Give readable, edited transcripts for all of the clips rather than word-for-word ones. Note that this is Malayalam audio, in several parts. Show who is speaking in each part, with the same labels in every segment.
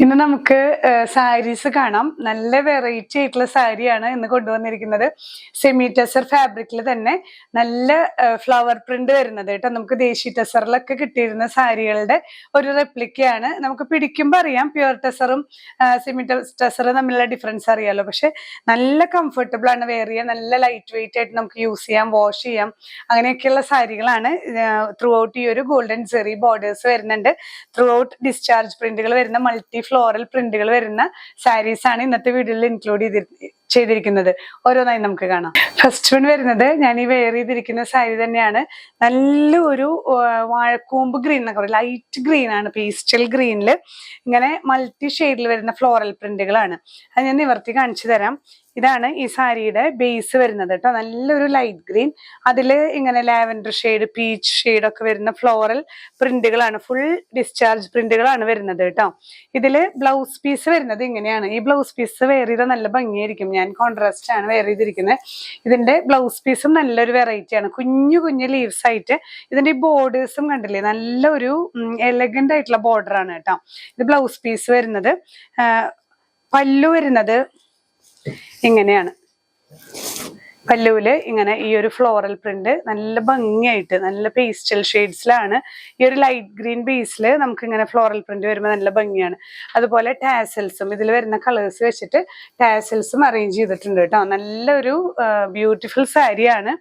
Speaker 1: ഇന്ന് നമുക്ക് സാരീസ് കാണാം. നല്ല വെറൈറ്റി ആയിട്ടുള്ള സാരിയാണ് ഇന്ന് കൊണ്ടുവന്നിരിക്കുന്നത്. സെമി ടെസർ ഫാബ്രിക്കിൽ തന്നെ നല്ല ഫ്ലവർ പ്രിന്റ് വരുന്നത് കേട്ടോ. നമുക്ക് ദേശി ടെസറിലൊക്കെ കിട്ടിയിരുന്ന സാരികളുടെ ഒരു റെപ്ലിക്കയാണ്. നമുക്ക് പിടിക്കുമ്പോൾ അറിയാം പ്യുവർ ടെസറും സെമി ടെസറും തമ്മിലുള്ള ഡിഫറൻസ് അറിയാലോ. പക്ഷെ നല്ല കംഫർട്ടബിൾ ആണ്, വെയർ ചെയ്യാൻ നല്ല ലൈറ്റ് വെയിറ്റ് ആയിട്ട് നമുക്ക് യൂസ് ചെയ്യാം, വാഷ് ചെയ്യാം. അങ്ങനെയൊക്കെയുള്ള സാരികളാണ്. ത്രൂ ഔട്ട് ഈ ഒരു ഗോൾഡൻ ജെറി ബോർഡേഴ്സ് വരുന്നുണ്ട്. ത്രൂ ഔട്ട് ഡിസ്ചാർജ് പ്രിന്റുകൾ വരുന്ന മൾട്ടി ഫ്ലോറൽ പ്രിന്റുകൾ വരുന്ന സാരീസ് ആണ് ഇന്നത്തെ വീഡിയോയിൽ ഇൻക്ലൂഡ് ചെയ്തിരിക്കുന്നത്. ഓരോന്നായി നമുക്ക് കാണാം. ഫസ്റ്റ് വൺ വരുന്നത് ഞാൻ ഈ വെയർ ചെയ്തിരിക്കുന്ന സാരി തന്നെയാണ്. നല്ല ഒരു വാഴക്കൂമ്പ് ഗ്രീൻ എന്നൊക്കെ പറയും, ലൈറ്റ് ഗ്രീൻ ആണ്, പേസ്റ്റൽ ഗ്രീനിൽ ഇങ്ങനെ മൾട്ടി ഷെയ്ഡിൽ വരുന്ന ഫ്ലോറൽ പ്രിന്റുകളാണ്. അത് ഞാൻ നിവർത്തി കാണിച്ചു തരാം. ഇതാണ് ഈ സാരിയുടെ ബേസ് വരുന്നത് കേട്ടോ. നല്ലൊരു ലൈറ്റ് ഗ്രീൻ, അതിൽ ഇങ്ങനെ ലാവൻഡർ ഷെയ്ഡ്, പീച്ച് ഷെയ്ഡ് ഒക്കെ വരുന്ന ഫ്ലോറൽ പ്രിന്റുകളാണ്, ഫുൾ ഡിസ്ചാർജ് പ്രിന്റുകളാണ് വരുന്നത് കേട്ടോ. ഇതില് ബ്ലൗസ് പീസ് വരുന്നത് ഇങ്ങനെയാണ്. ഈ ബ്ലൗസ് പീസ് വെയർ ചെയ്താൽ നല്ല ഭംഗിയായിരിക്കും. ഞാൻ കോൺട്രാസ്റ്റ് ആണ് വെയർ ചെയ്തിരിക്കുന്നത്. ഇതിന്റെ ബ്ലൗസ് പീസും നല്ലൊരു വെറൈറ്റിയാണ്. കുഞ്ഞു കുഞ്ഞു ലീവ്സ് ആയിട്ട് ഇതിന്റെ ഈ ബോർഡേഴ്സും കണ്ടില്ലേ, നല്ലൊരു എലഗന്റ് ആയിട്ടുള്ള ബോർഡർ ആണ് കേട്ടോ. ഇത് ബ്ലൗസ് പീസ് വരുന്നത്. പല്ലു വരുന്നത് ഇങ്ങനെയാണ്. പല്ലുവില് ഇങ്ങനെ ഈ ഒരു ഫ്ലോറൽ പ്രിന്റ് നല്ല ഭംഗിയായിട്ട് നല്ല പേസ്റ്റൽ ഷെയ്ഡ്സിലാണ്. ഈ ഒരു ലൈറ്റ് ഗ്രീൻ ബേസിൽ നമുക്ക് ഇങ്ങനെ ഫ്ലോറൽ പ്രിന്റ് വരുമ്പോൾ നല്ല ഭംഗിയാണ്. അതുപോലെ ടാസൽസും ഇതിൽ വരുന്ന കളേഴ്സ് വെച്ചിട്ട് ടാസൽസും അറേഞ്ച് ചെയ്തിട്ടുണ്ട് കേട്ടോ. നല്ലൊരു ബ്യൂട്ടിഫുൾ സാരിയാണ്.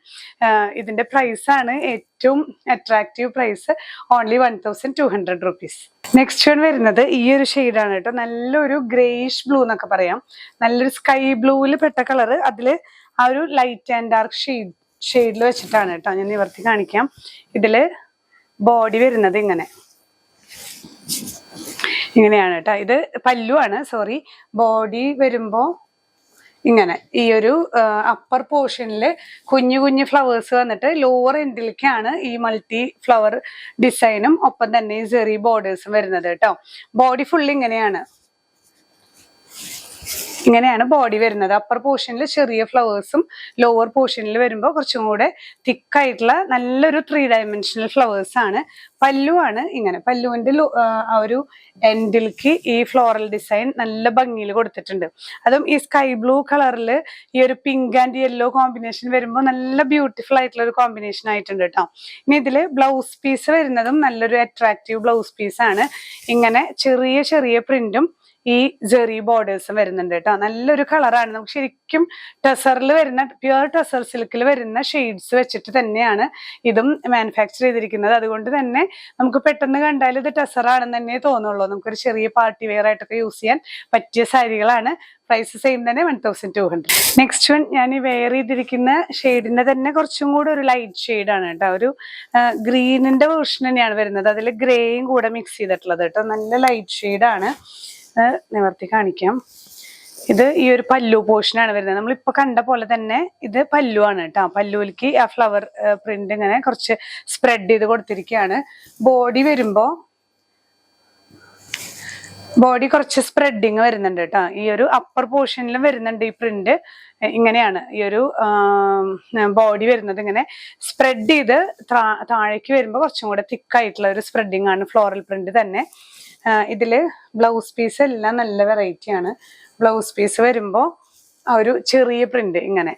Speaker 1: ഇതിന്റെ പ്രൈസ് ആണ് ഏറ്റവും attractive price, only 1200 rupees. Next one വരുന്നത് ഈ ഒരു ഷെയ്ഡാണ് കേട്ടോ. നല്ലൊരു ഗ്രേയിഷ് ബ്ലൂ എന്നൊക്കെ പറയാം. നല്ലൊരു സ്കൈ ബ്ലൂവിൽ പെട്ട കളറ്. അതില് ആ ഒരു ലൈറ്റ് ആൻഡ് ഡാർക്ക് ഷെയ്ഡിൽ വെച്ചിട്ടാണ് കേട്ടോ. ഞാൻ നിവർത്തി കാണിക്കാം. ഇതില് ബോഡി വരുന്നത് ഇങ്ങനെയാണ് കേട്ടോ. ഇത് പല്ലു ആണ്, സോറി. ബോഡി വരുമ്പോ ഇങ്ങനെ ഈ ഒരു അപ്പർ പോർഷനിൽ കുഞ്ഞു കുഞ്ഞു ഫ്ലവേഴ്സ് വന്നിട്ട് ലോവർ എൻഡിലേക്കാണ് ഈ മൾട്ടി ഫ്ലവർ ഡിസൈനും ഒപ്പം തന്നെ ഈ ജെറി ബോർഡേഴ്സും വരുന്നത് കേട്ടോ. ബോഡി ഫുൾ ഇങ്ങനെയാണ് ബോഡി വരുന്നത്. അപ്പർ പോർഷനിൽ ചെറിയ ഫ്ലവേഴ്സും ലോവർ പോർഷനിൽ വരുമ്പോൾ കുറച്ചും കൂടെ തിക്കായിട്ടുള്ള നല്ലൊരു 3 dimensional ഫ്ലവേഴ്സ് ആണ്. പല്ലു ആണ് ഇങ്ങനെ. പല്ലുവിന്റെ ആ ഒരു എൻഡിലേക്ക് ഈ ഫ്ലോറൽ ഡിസൈൻ നല്ല ഭംഗിയിൽ കൊടുത്തിട്ടുണ്ട്. അതും ഈ സ്കൈ ബ്ലൂ കളറിൽ ഈ ഒരു പിങ്ക് ആൻഡ് യെല്ലോ കോമ്പിനേഷൻ വരുമ്പോൾ നല്ല ബ്യൂട്ടിഫുൾ ആയിട്ടുള്ള ഒരു കോമ്പിനേഷൻ ആയിട്ടുണ്ട് കേട്ടോ. ഇനി ഇതില് ബ്ലൗസ് പീസ് വരുന്നതും നല്ലൊരു അട്രാക്റ്റീവ് ബ്ലൗസ് പീസ് ആണ്. ഇങ്ങനെ ചെറിയ ചെറിയ പ്രിന്റും ഈ ജെറി ബോർഡേഴ്സും വരുന്നുണ്ട് കേട്ടോ. നല്ലൊരു കളറാണ്. നമുക്ക് ശരിക്കും ടെസറിൽ വരുന്ന പ്യുവർ ടെസർ സിൽക്കിൽ വരുന്ന ഷെയ്ഡ്സ് വെച്ചിട്ട് തന്നെയാണ് ഇതും മാനുഫാക്ചർ ചെയ്തിരിക്കുന്നത്. അതുകൊണ്ട് തന്നെ നമുക്ക് പെട്ടെന്ന് കണ്ടാൽ ഇത് ടെസർ ആണെന്ന് തന്നെ തോന്നുള്ളൂ. നമുക്കൊരു ചെറിയ പാർട്ടി വെയർ ആയിട്ടൊക്കെ യൂസ് ചെയ്യാൻ പറ്റിയ സാരികളാണ്. പ്രൈസ് സെയിം തന്നെ 1200. നെക്സ്റ്റ് വൺ ഞാൻ ഈ വെയർ ചെയ്തിരിക്കുന്ന ഷെയ്ഡിന്റെ തന്നെ കുറച്ചും കൂടെ ഒരു ലൈറ്റ് ഷെയ്ഡാണ് കേട്ടോ. ഒരു ഗ്രീനിന്റെ വേർഷൻ തന്നെയാണ് വരുന്നത്. അതിൽ ഗ്രേയും കൂടെ മിക്സ് ചെയ്തിട്ടുള്ളത് കേട്ടോ. നല്ല ലൈറ്റ് ഷെയ്ഡാണ്. നിവർത്തി കാണിക്കാം. ഇത് ഈ ഒരു പല്ലു പോർഷനാണ് വരുന്നത്. നമ്മളിപ്പോ കണ്ട പോലെ തന്നെ ഇത് പല്ലു ആണ് കേട്ടോ. പല്ലുവിലേക്ക് ആ ഫ്ലവർ പ്രിന്റ് ഇങ്ങനെ കുറച്ച് സ്പ്രെഡ് ചെയ്ത് കൊടുത്തിരിക്കുകയാണ്. ബോഡി വരുമ്പോ ബോഡി കുറച്ച് സ്പ്രെഡിങ് വരുന്നുണ്ട് കേട്ടോ. ഈ ഒരു അപ്പർ പോർഷനിലും വരുന്നുണ്ട് ഈ പ്രിന്റ്. ഇങ്ങനെയാണ് ഈ ഒരു ബോഡി വരുന്നത്. ഇങ്ങനെ സ്പ്രെഡ് ചെയ്ത് താഴേക്ക് വരുമ്പോൾ കുറച്ചും കൂടെ തിക്കായിട്ടുള്ള ഒരു സ്പ്രെഡിങ് ആണ്, ഫ്ലോറൽ പ്രിന്റ് തന്നെ. ഇതില് ബ്ലൗസ് പീസ് എല്ലാം നല്ല വെറൈറ്റി ആണ്. ബ്ലൗസ് പീസ് വരുമ്പോ ആ ഒരു ചെറിയ പ്രിന്റ് ഇങ്ങനെ.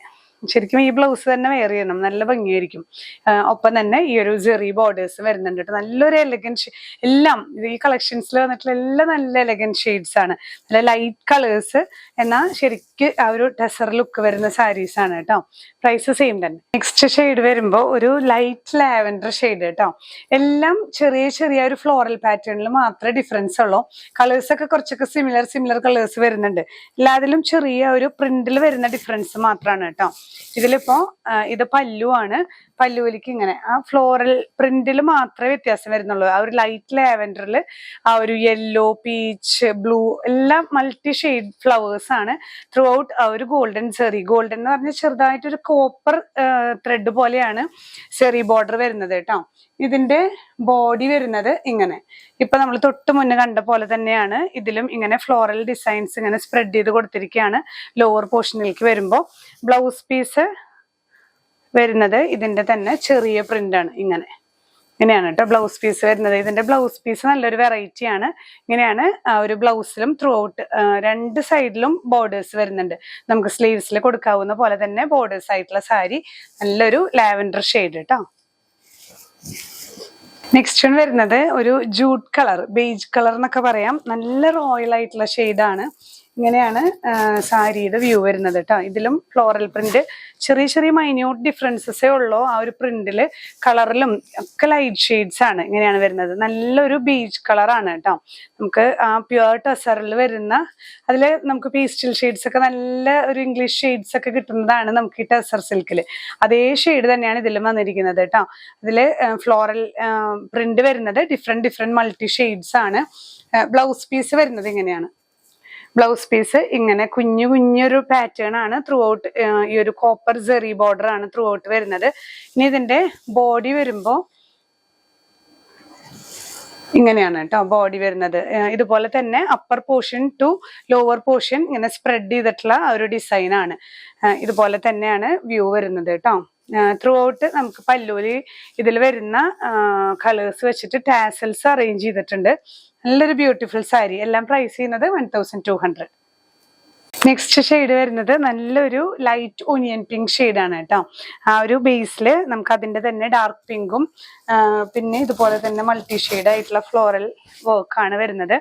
Speaker 1: ശരിക്കും ഈ ബ്ലൗസ് തന്നെ വെയർ ചെയ്യണം, നല്ല ഭംഗിയായിരിക്കും. ഒപ്പം തന്നെ ഈ ഒരു ജെറി ബോർഡേഴ്സ് വരുന്നുണ്ട് കേട്ടോ. നല്ലൊരു എലഗന്റ് എല്ലാം ഈ കളക്ഷൻസിൽ വന്നിട്ടുള്ള എല്ലാം നല്ല എലഗന്റ് ഷെയ്ഡ്സ് ആണ്. നല്ല ലൈറ്റ് കളേഴ്സ്, എന്നാൽ ശരിക്ക് ആ ഒരു ടെസർ ലുക്ക് വരുന്ന സാരീസ് ആണ് കേട്ടോ. പ്രൈസ് സെയിം തന്നെ. നെക്സ്റ്റ് ഷെയ്ഡ് വരുമ്പോൾ ഒരു ലൈറ്റ് ലാവൻഡർ ഷെയ്ഡ് കേട്ടോ. എല്ലാം ചെറിയ ചെറിയ ഒരു ഫ്ലോറൽ പാറ്റേണിൽ മാത്രമേ ഡിഫറൻസ് ഉള്ളൂ. കളേഴ്സ് ഒക്കെ കുറച്ചൊക്കെ സിമിലർ കളേഴ്സ് വരുന്നുണ്ട്. എല്ലാത്തിലും ചെറിയ ഒരു പ്രിന്റിൽ വരുന്ന ഡിഫറൻസ് മാത്രമാണ് കേട്ടോ. ഇതിലിപ്പോ ഇത് പല്ലു ആണ്. പല്ലുവിലേക്ക് ഇങ്ങനെ ആ ഫ്ലോറൽ പ്രിന്റിൽ മാത്രമേ വ്യത്യാസം വരുന്നുള്ളൂ. ആ ഒരു ലൈറ്റ് ലാവൻഡറിൽ ആ ഒരു യെല്ലോ, പീച്ച്, ബ്ലൂ എല്ലാം മൾട്ടി ഷെയ്ഡ് ഫ്ലവേഴ്സ് ആണ്. ത്രൂ ഔട്ട് ആ ഒരു ഗോൾഡൻ സെറി, ഗോൾഡൻ എന്ന് പറഞ്ഞാൽ ചെറുതായിട്ടൊരു കോപ്പർ ത്രെഡ് പോലെയാണ് സെറി ബോർഡർ വരുന്നത് കേട്ടോ. ഇതിന്റെ ബോഡി വരുന്നത് ഇങ്ങനെ. ഇപ്പൊ നമ്മൾ തൊട്ട് മുന്നേ കണ്ട പോലെ തന്നെയാണ് ഇതിലും ഇങ്ങനെ ഫ്ലോറൽ ഡിസൈൻസ് ഇങ്ങനെ സ്പ്രെഡ് ചെയ്ത് കൊടുത്തിരിക്കുകയാണ്. ലോവർ പോർഷനിലേക്ക് വരുമ്പോൾ ബ്ലൗസ് പീസ് വരുന്നത് ഇതിന്റെ തന്നെ ചെറിയ പ്രിന്റ് ആണ് ഇങ്ങനെ. ഇങ്ങനെയാണ് കേട്ടോ ബ്ലൗസ് പീസ് വരുന്നത്. ഇതിന്റെ ബ്ലൗസ് പീസ് നല്ലൊരു വെറൈറ്റി ആണ്. ഇങ്ങനെയാണ് ഒരു ബ്ലൗസിലും ത്രൂ ഔട്ട് രണ്ട് സൈഡിലും ബോർഡേഴ്സ് വരുന്നുണ്ട്. നമുക്ക് സ്ലീവ്സിൽ കൊടുക്കാവുന്ന പോലെ തന്നെ ബോർഡേഴ്സ് ആയിട്ടുള്ള സാരി, നല്ലൊരു ലാവൻഡർ ഷെയ്ഡ് കേട്ടോ. നെക്സ്റ്റ് വൺ വരുന്നത് ഒരു ജൂട്ട് കളർ, ബേജ് കളർ എന്നൊക്കെ പറയാം. നല്ല റോയൽ ആയിട്ടുള്ള ഷെയ്ഡാണ്. ഇങ്ങനെയാണ് സാരിയുടെ വ്യൂ വരുന്നത് കേട്ടോ. ഇതിലും ഫ്ലോറൽ പ്രിന്റ് ചെറിയ ചെറിയ മൈന്യൂട്ട് ഡിഫറൻസസേ ഉള്ളൂ. ആ ഒരു പ്രിന്റില് കളറിലും ഒക്കെ ലൈറ്റ് ഷെയ്ഡ്സ് ആണ് ഇങ്ങനെയാണ് വരുന്നത്. നല്ലൊരു ബീച്ച് കളറാണ് കേട്ടോ. നമുക്ക് ആ പ്യുവർ ടെസറിൽ വരുന്ന അതില് നമുക്ക് പേസ്റ്റൽ ഷെയ്ഡ്സ് ഒക്കെ നല്ല ഒരു ഇംഗ്ലീഷ് ഷെയ്ഡ്സ് ഒക്കെ കിട്ടുന്നതാണ് നമുക്ക് ഈ ടെസർ സിൽക്കിൽ. അതേ ഷെയ്ഡ് തന്നെയാണ് ഇതിലും വന്നിരിക്കുന്നത് കേട്ടോ. ഇതില് ഫ്ലോറൽ പ്രിന്റ് വരുന്നത് ഡിഫറെന്റ് മൾട്ടി ഷെയ്ഡ്സ് ആണ്. ബ്ലൗസ് പീസ് വരുന്നത് ഇങ്ങനെയാണ്. ബ്ലൗസ് പീസ് ഇങ്ങനെ കുഞ്ഞൊരു പാറ്റേൺ ആണ് ത്രൂ ഔട്ട്. ഈ ഒരു കോപ്പർ സെറി ബോർഡർ ആണ് ത്രൂ ഔട്ട് വരുന്നത്. ഇനി ഇതിന്റെ ബോഡി വരുമ്പോ ഇങ്ങനെയാണ് കേട്ടോ ബോഡി വരുന്നത്. ഇതുപോലെ തന്നെ upper portion to lower portion ഇങ്ങനെ സ്പ്രെഡ് ചെയ്തിട്ടുള്ള ഒരു ഡിസൈൻ ആണ്. ഇതുപോലെ തന്നെയാണ് വ്യൂ വരുന്നത് കേട്ടോ. ത്രൂ ഔട്ട് നമുക്ക് പല്ലൂര് ഇതിൽ വരുന്ന കളേഴ്സ് വെച്ചിട്ട് ടാസൽസ് അറേഞ്ച് ചെയ്തിട്ടുണ്ട്. നല്ലൊരു ബ്യൂട്ടിഫുൾ സാരി. എല്ലാം പ്രൈസ് ചെയ്യുന്നത് 1200. നെക്സ്റ്റ് ഷെയ്ഡ് വരുന്നത് നല്ലൊരു ലൈറ്റ് ഒനിയൻ പിങ്ക് ഷെയ്ഡാണ് കേട്ടോ. ആ ഒരു ബേസിൽ നമുക്ക് അതിന്റെ തന്നെ ഡാർക്ക് പിങ്കും പിന്നെ ഇതുപോലെ തന്നെ മൾട്ടി ഷെയ്ഡ് ആയിട്ടുള്ള ഫ്ലോറൽ വർക്കാണ് വരുന്നത്.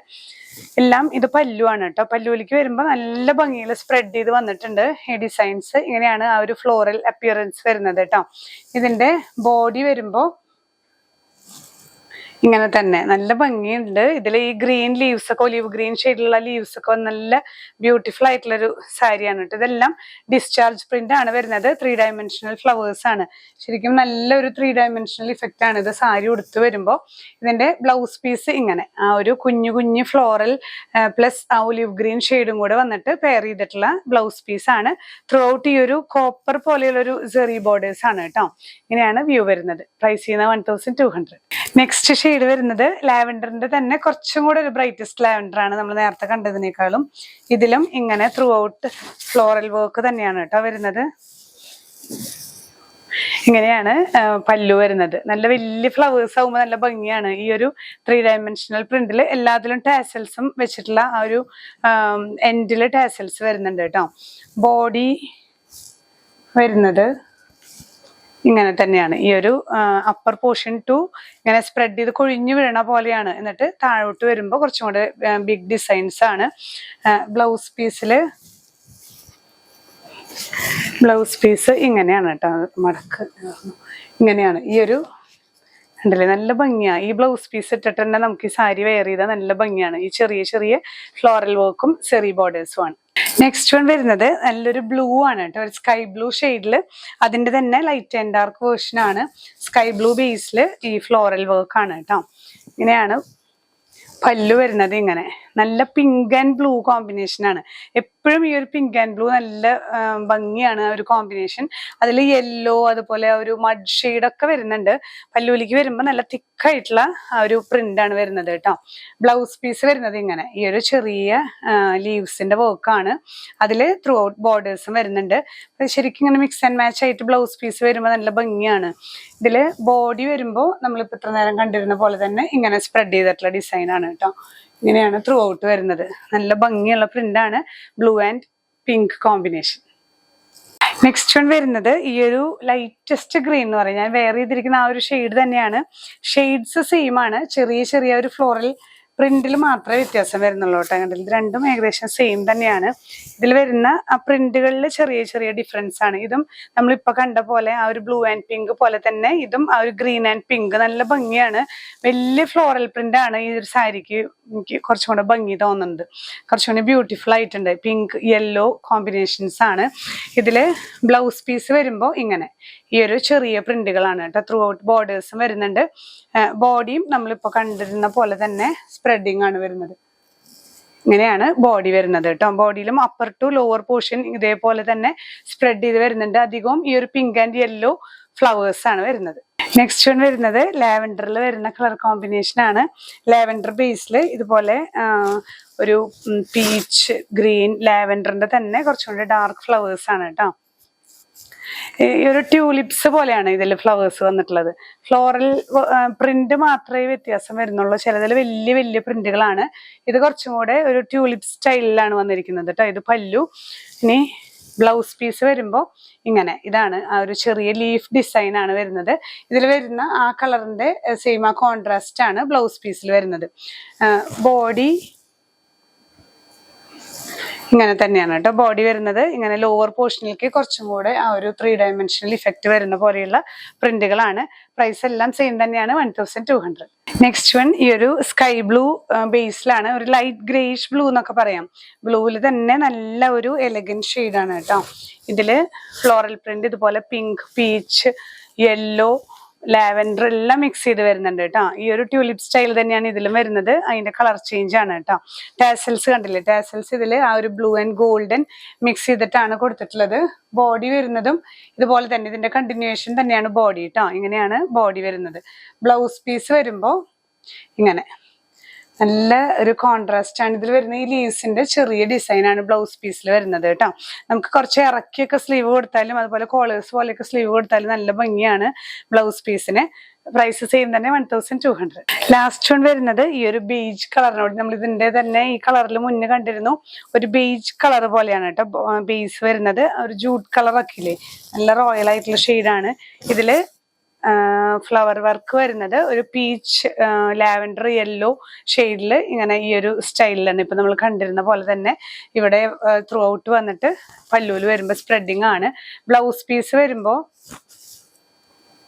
Speaker 1: എല്ലാം ഇത് പല്ലുവാണ് കേട്ടോ. പല്ലുവിലേക്ക് വരുമ്പോൾ നല്ല ഭംഗിയിൽ സ്പ്രെഡ് ചെയ്ത് വന്നിട്ടുണ്ട് ഈ ഡിസൈൻസ്. ഇങ്ങനെയാണ് ആ ഒരു ഫ്ലോറൽ അപ്പിയറൻസ് വരുന്നത് കേട്ടോ. ഇതിന്റെ ബോഡി വരുമ്പോൾ ഇങ്ങനെ തന്നെ നല്ല ഭംഗിയുണ്ട്. ഇതിൽ ഈ ഗ്രീൻ ലീവ്സ് ഒക്കെ, ഒലിവ് ഗ്രീൻ ഷെയ്ഡിലുള്ള ലീവ്സ് ഒക്കെ നല്ല ബ്യൂട്ടിഫുൾ ആയിട്ടുള്ളൊരു സാരിയാണ് കേട്ടോ. ഇതെല്ലാം ഡിസ്ചാർജ് പ്രിന്റ് ആണ് വരുന്നത്. 3 ഡയമെൻഷണൽ ഫ്ലവേഴ്സ് ആണ്. ശരിക്കും നല്ലൊരു 3 ഡയമെൻഷണൽ ഇഫക്റ്റ് ആണ് ഇത് സാരി ഉടുത്ത് വരുമ്പോൾ. ഇതിന്റെ ബ്ലൗസ് പീസ് ഇങ്ങനെ ആ ഒരു കുഞ്ഞു ഫ്ലോറൽ പ്ലസ് ആ ഒലിവ് ഗ്രീൻ ഷെയ്ഡും കൂടെ വന്നിട്ട് പെയർ ചെയ്തിട്ടുള്ള ബ്ലൗസ് പീസ് ആണ്. ത്രൂ ഔട്ട് ഈ ഒരു കോപ്പർ പോലെയുള്ള ഒരു സെറി ബോർഡേഴ്സ് ആണ് കേട്ടോ. ഇങ്ങനെയാണ് വ്യൂ വരുന്നത്. പ്രൈസ് ചെയ്യുന്നത് 1200. നെക്സ്റ്റ് ഷെയ്ഡ് വരുന്നത് ലാവൻഡറിന്റെ തന്നെ കുറച്ചും കൂടെ ഒരു ബ്രൈറ്റസ്റ്റ് ലാവൻഡർ ആണ് നമ്മൾ നേരത്തെ കണ്ടതിനേക്കാളും. ഇതിലും ഇങ്ങനെ ത്രൂ ഔട്ട് ഫ്ലോറൽ വർക്ക് തന്നെയാണ് കേട്ടോ വരുന്നത്. ഇങ്ങനെയാണ് പല്ലു വരുന്നത്. നല്ല വലിയ ഫ്ലവേഴ്സ് ആകുമ്പോൾ നല്ല ഭംഗിയാണ്. ഈ ഒരു 3 ഡയമെൻഷണൽ പ്രിന്റിൽ എല്ലാത്തിലും ടാസൽസും വെച്ചിട്ടുള്ള ആ ഒരു എൻഡില് ടാസൽസ് വരുന്നുണ്ട് കേട്ടോ. ബോഡി വരുന്നത് ഇങ്ങനെ തന്നെയാണ്. ഈ ഒരു അപ്പർ പോർഷൻ ടു ഇങ്ങനെ സ്പ്രെഡ് ചെയ്ത് കൊഴിഞ്ഞു വീഴണ പോലെയാണ്. എന്നിട്ട് താഴോട്ട് വരുമ്പോൾ കുറച്ചും കൂടെ ബിഗ് ഡിസൈൻസ് ആണ്. ബ്ലൗസ് പീസ് ഇങ്ങനെയാണ് കേട്ടോ. മടക്ക് ഇങ്ങനെയാണ്. ഈ ഒരു ഉണ്ടല്ലേ നല്ല ഭംഗിയാണ്. ഈ ബ്ലൗസ് പീസ് ഇട്ടിട്ട് തന്നെ നമുക്ക് ഈ സാരി വെയർ ചെയ്താൽ നല്ല ഭംഗിയാണ്. ഈ ചെറിയ ഫ്ലോറൽ വർക്കും സെറി ബോർഡേഴ്സും ആണ്. നെക്സ്റ്റ് വൺ വരുന്നത് നല്ലൊരു ബ്ലൂ ആണ് കേട്ടോ. ഒരു സ്കൈ ബ്ലൂ ഷെയ്ഡില് അതിന്റെ തന്നെ ലൈറ്റ് ആൻഡ് ഡാർക്ക് വേർഷൻ ആണ്. സ്കൈ ബ്ലൂ ബേസിൽ ഈ ഫ്ലോറൽ വർക്ക് ആണ് കേട്ടോ. ഇങ്ങനെയാണ് പല്ലു വരുന്നത്. ഇങ്ങനെ നല്ല പിങ്ക് ആൻഡ് ബ്ലൂ കോമ്പിനേഷൻ ആണ്. എപ്പോഴും ഈ ഒരു പിങ്ക് ആൻഡ് ബ്ലൂ നല്ല ഭംഗിയാണ് ആ ഒരു കോമ്പിനേഷൻ. അതിൽ യെല്ലോ അതുപോലെ ഒരു മഡ് ഷെയ്ഡ് ഒക്കെ വരുന്നുണ്ട്. പല്ലുവിലേക്ക് വരുമ്പോൾ നല്ല തിക്കായിട്ടുള്ള ആ ഒരു പ്രിന്റ് ആണ് വരുന്നത് കേട്ടോ. ബ്ലൗസ് പീസ് വരുന്നത് ഇങ്ങനെ ഈ ഒരു ചെറിയ ലീവ്സിന്റെ വർക്കാണ്. അതിൽ ത്രൂ ഔട്ട് ബോർഡേഴ്സും വരുന്നുണ്ട്. ശരിക്കും ഇങ്ങനെ മിക്സ് ആൻഡ് മാച്ച് ആയിട്ട് ബ്ലൗസ് പീസ് വരുമ്പോൾ നല്ല ഭംഗിയാണ്. ഇതില് ബോഡി വരുമ്പോൾ നമ്മളിപ്പോൾ ഇത്ര നേരം കണ്ടിരുന്ന പോലെ തന്നെ ഇങ്ങനെ സ്പ്രെഡ് ചെയ്തിട്ടുള്ള ഡിസൈൻ ആണ് കേട്ടോ. ഇങ്ങനെയാണ് ത്രൂ ഔട്ട് വരുന്നത്. നല്ല ഭംഗിയുള്ള പ്രിന്റ് ആണ്. Blue and pink combination. Next one വരുന്നത് ഈ ഒരു ലൈറ്റസ്റ്റ് ഗ്രീൻ എന്ന് പറയും. ഞാൻ വെയർ ചെയ്തിരിക്കുന്ന ആ ഒരു ഷെയ്ഡ് തന്നെയാണ്. ഷെയ്ഡ്സ് സെയിം ആണ്. ചെറിയ ഒരു ഫ്ലോറൽ പ്രിന്റിൽ മാത്രമേ വ്യത്യാസം വരുന്നുള്ളൂ കേട്ടോ. കണ്ടില്ല, ഇത് രണ്ടും ഏകദേശം സെയിം തന്നെയാണ്. ഇതിൽ വരുന്ന ആ പ്രിന്റുകളിൽ ചെറിയ ഡിഫറൻസ് ആണ്. ഇതും നമ്മളിപ്പോൾ കണ്ട പോലെ ആ ഒരു ബ്ലൂ ആൻഡ് പിങ്ക് പോലെ തന്നെ ഇതും ആ ഒരു ഗ്രീൻ ആൻഡ് പിങ്ക് നല്ല ഭംഗിയാണ്. വലിയ ഫ്ലോറൽ പ്രിന്റ് ആണ് ഈ ഒരു സാരിക്ക് എനിക്ക് കുറച്ചും കൂടെ ഭംഗി തോന്നുന്നത്. കുറച്ചും കൂടി ബ്യൂട്ടിഫുൾ ആയിട്ടുണ്ട്. പിങ്ക് യെല്ലോ കോമ്പിനേഷൻസ് ആണ്. ഇതില് ബ്ലൗസ് പീസ് വരുമ്പോൾ ഇങ്ങനെ ഈ ഒരു ചെറിയ പ്രിന്റുകളാണ് കേട്ടോ. ത്രൂ ഔട്ട് ബോർഡേഴ്സും വരുന്നുണ്ട്. ബോഡിയും നമ്മളിപ്പോൾ കണ്ടിരുന്ന പോലെ തന്നെ സ്പ്രെഡിങ് ആണ് വരുന്നത്. ഇങ്ങനെയാണ് ബോഡി വരുന്നത് കേട്ടോ. ബോഡിയിലും അപ്പർ ടു ലോവർ പോർഷൻ ഇതേപോലെ തന്നെ സ്പ്രെഡ് ചെയ്ത് വരുന്നുണ്ട്. അധികവും ഈ ഒരു പിങ്ക് ആൻഡ് യെല്ലോ ഫ്ലവേഴ്സ് ആണ് വരുന്നത്. നെക്സ്റ്റ് വൺ വരുന്നത് ലാവൻഡറിൽ വരുന്ന കളർ കോമ്പിനേഷൻ ആണ്. ലാവൻഡർ ബേസിൽ ഇതുപോലെ ഒരു പീച്ച് ഗ്രീൻ ലാവൻഡറിന്റെ തന്നെ കുറച്ചും കൂടി ഡാർക്ക് ഫ്ലവേഴ്സ് ആണ് കേട്ടോ. ഈ ഒരു ട്യൂലിപ്സ് പോലെയാണ് ഇതിൽ ഫ്ലവേഴ്സ് വന്നിട്ടുള്ളത്. ഫ്ലോറൽ പ്രിന്റ് മാത്രമേ വ്യത്യാസം വരുന്നുള്ളൂ. ചിലതിൽ വലിയ വലിയ പ്രിന്റുകളാണ്. ഇത് കുറച്ചും കൂടെ ഒരു ട്യൂലിപ്പ് സ്റ്റൈലിലാണ് വന്നിരിക്കുന്നത് കേട്ടോ. ഇത് പല്ലു. ഇനി ബ്ലൗസ് പീസ് വരുമ്പോൾ ഇങ്ങനെ, ഇതാണ് ആ ഒരു ചെറിയ ലീഫ് ഡിസൈൻ ആണ് വരുന്നത്. ഇതിൽ വരുന്ന ആ കളറിന്റെ സെയിം ആ കോൺട്രാസ്റ്റ് ആണ് ബ്ലൗസ് പീസിൽ വരുന്നത്. ബോഡി ഇങ്ങനെ തന്നെയാണ് കേട്ടോ ബോഡി വരുന്നത്. ഇങ്ങനെ ലോവർ പോർഷനിലേക്ക് കുറച്ചും കൂടെ ആ ഒരു 3 ഡയമെൻഷണൽ ഇഫക്റ്റ് വരുന്ന പോലെയുള്ള പ്രിന്റുകളാണ്. പ്രൈസ് എല്ലാം സെയിം തന്നെയാണ്, 1200. നെക്സ്റ്റ് വൺ ഈ ഒരു സ്കൈ ബ്ലൂ ബേസിലാണ്, ഒരു ലൈറ്റ് ഗ്രേഷ് ബ്ലൂ എന്നൊക്കെ പറയാം. ബ്ലൂവിൽ തന്നെ നല്ല ഒരു എലഗന്റ് ഷെയ്ഡാണ് കേട്ടോ. ഇതില് ഫ്ലോറൽ പ്രിന്റ് ഇതുപോലെ പിങ്ക്, പീച്ച്, യെല്ലോ, ലാവൻഡർ എല്ലാം മിക്സ് ചെയ്ത് വരുന്നുണ്ട് കേട്ടോ. ഈ ഒരു ട്യൂലിപ്പ് സ്റ്റൈൽ തന്നെയാണ് ഇതിലും വരുന്നത്. അതിന്റെ കളർ ചേഞ്ച് ആണ് കേട്ടോ. ടാസൽസ് കണ്ടില്ലേ, ടാസൽസ് ഇതില് ആ ഒരു ബ്ലൂ ആൻഡ് ഗോൾഡൻ മിക്സ് ചെയ്തിട്ടാണ് കൊടുത്തിട്ടുള്ളത്. ബോഡി വരുന്നതും ഇതുപോലെ തന്നെ, ഇതിന്റെ കണ്ടിന്യൂവേഷൻ തന്നെയാണ് ബോഡി കേട്ടോ. ഇങ്ങനെയാണ് ബോഡി വരുന്നത്. ബ്ലൗസ് പീസ് വരുമ്പോ ഇങ്ങനെ നല്ല ഒരു കോൺട്രാസ്റ്റ് ആണ് ഇതിൽ വരുന്നത്. ഈ ലീവ്സിന്റെ ചെറിയ ഡിസൈൻ ആണ് ബ്ലൗസ് പീസിൽ വരുന്നത് കേട്ടോ. നമുക്ക് കുറച്ച് ഇറക്കിയൊക്കെ സ്ലീവ് കൊടുത്താലും അതുപോലെ കോളേഴ്സ് പോലെയൊക്കെ സ്ലീവ് കൊടുത്താലും നല്ല ഭംഗിയാണ് ബ്ലൗസ് പീസിന്. പ്രൈസ് സെയിം തന്നെ, 1200. ലാസ്റ്റ് വൺ വരുന്നത് ഈ ഒരു ബേജ് കളറിനോട്, നമ്മൾ ഇതിന്റെ തന്നെ ഈ കളറിൽ മുന്നേ കണ്ടിരുന്നു, ഒരു ബേജ് കളർ പോലെയാണ് കേട്ടോ ബേസ് വരുന്നത്. ഒരു ജൂട്ട് കളർ ഒക്കെ ഇല്ലേ, നല്ല റോയൽ ആയിട്ടുള്ള ഷെയ്ഡാണ്. ഇതില് ഫ്ലവർ വർക്ക് വരുന്നത് ഒരു പീച്ച്, ലാവൻഡർ, യെല്ലോ ഷെയ്ഡിൽ ഇങ്ങനെ ഈ ഒരു സ്റ്റൈലിലാണ് ഇപ്പൊ നമ്മൾ കണ്ടിരുന്ന പോലെ തന്നെ ഇവിടെ ത്രൂ ഔട്ട് വന്നിട്ട് പല്ലൂല് വരുമ്പോൾ സ്പ്രെഡിങ് ആണ്. ബ്ലൗസ് പീസ് വരുമ്പോ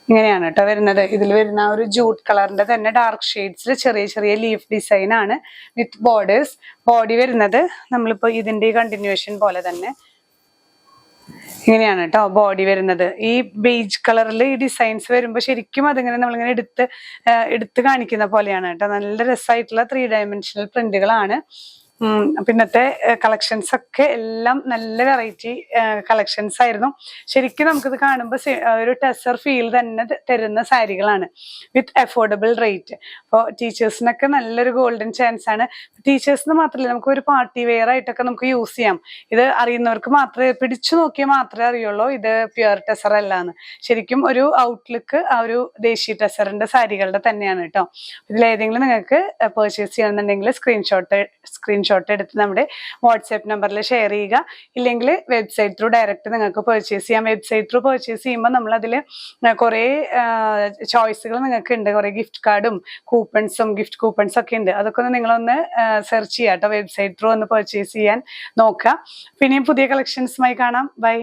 Speaker 1: ഇങ്ങനെയാണ് കേട്ടോ വരുന്നത്. ഇതിൽ വരുന്ന ഒരു ജൂട്ട് കളറിന്റെ തന്നെ ഡാർക്ക് ഷെയ്ഡ്സിൽ ചെറിയ ചെറിയ ലീഫ് ഡിസൈൻ ആണ് വിത്ത് ബോർഡേഴ്സ്. ബോഡി വരുന്നത് നമ്മളിപ്പോ ഇതിന്റെ കണ്ടിന്യൂവേഷൻ പോലെ തന്നെ ഇങ്ങനെയാണ് കേട്ടോ ബോഡി വരുന്നത്. ഈ ബേജ് കളറിൽ ഈ ഡിസൈൻസ് വരുമ്പോൾ ശരിക്കും അതിങ്ങനെ നമ്മളിങ്ങനെ എടുത്ത് കാണിക്കുന്ന പോലെയാണ് കേട്ടോ. നല്ല രസമായിട്ടുള്ള 3 ഡയമെൻഷണൽ പ്രിന്റുകളാണ്. പിന്നത്തെ കളക്ഷൻസ് ഒക്കെ എല്ലാം നല്ല വെറൈറ്റി കളക്ഷൻസ് ആയിരുന്നു. ശരിക്കും നമുക്കിത് കാണുമ്പോൾ ഒരു ടെസർ ഫീൽ തന്നെ തരുന്ന സാരികളാണ് വിത്ത് അഫോർഡബിൾ റേറ്റ്. അപ്പോൾ ടീച്ചേഴ്സിനൊക്കെ നല്ലൊരു ഗോൾഡൻ ചാൻസ് ആണ്. ടീച്ചേഴ്സിന് മാത്രമല്ല, നമുക്ക് ഒരു പാർട്ടി വെയർ ആയിട്ടൊക്കെ നമുക്ക് യൂസ് ചെയ്യാം. ഇത് അറിയുന്നവർക്ക് മാത്രമേ, പിടിച്ചു നോക്കിയാൽ മാത്രമേ അറിയുള്ളൂ ഇത് പ്യുവർ ടെസർ അല്ലാന്ന്. ശരിക്കും ഒരു ഔട്ട്ലുക്ക് ആ ഒരു ദേശി ടെസറിന്റെ സാരികളുടെ തന്നെയാണ് കേട്ടോ. ഇതിലേതെങ്കിലും നിങ്ങൾക്ക് പർച്ചേസ് ചെയ്യണമെന്നുണ്ടെങ്കിൽ സ്ക്രീൻഷോട്ട് എടുത്ത് നമ്മുടെ വാട്സ്ആപ്പ് നമ്പറിൽ ഷെയർ ചെയ്യുക. ഇല്ലെങ്കിൽ വെബ്സൈറ്റ് ത്രൂ ഡയറക്റ്റ് നിങ്ങൾക്ക് പർച്ചേസ് ചെയ്യാം. വെബ്സൈറ്റ് ത്രൂ പർച്ചേസ് ചെയ്യുമ്പോൾ നമ്മൾ അതിൽ കുറേ ചോയ്സുകൾ നിങ്ങൾക്ക് ഉണ്ട്. കുറേ ഗിഫ്റ്റ് കാർഡും ഗിഫ്റ്റ് കൂപ്പൺസും ഒക്കെ ഉണ്ട്. അതൊക്കെ ഒന്ന് നിങ്ങളൊന്ന് സെർച്ച് ചെയ്യാം കേട്ടോ. വെബ്സൈറ്റ് ത്രൂ ഒന്ന് പർച്ചേസ് ചെയ്യാൻ നോക്കുക. പിന്നെയും പുതിയ കളക്ഷൻസുമായി കാണാം. ബൈ.